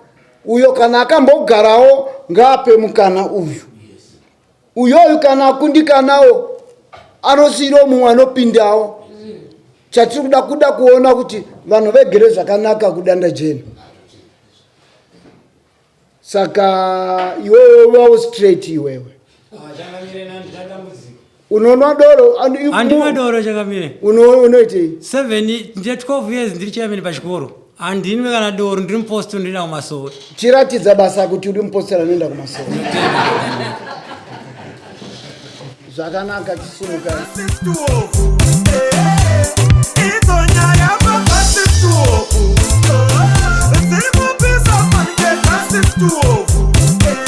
Uyo kana akambogarawo ngape mukana uyu. Uyoyu kana akundikanawo anosiro mumwe anopindawo. Chatiri kuda kuona kuti vanhu vegere zvakanaka kudanda jeni. Saka iwewe wao straight iwewe. Changamire nani ndadambudzika. Unonwa doro Andina doro Changamire. Unoite 7 nje 12 years ndiri chairman pachikoro. Andinwe kana doro ndiri mupost ndina kumasowe. Chiratidza basa kuti uri mupostera noenda kumasowe. Zvakanaka chisumuka.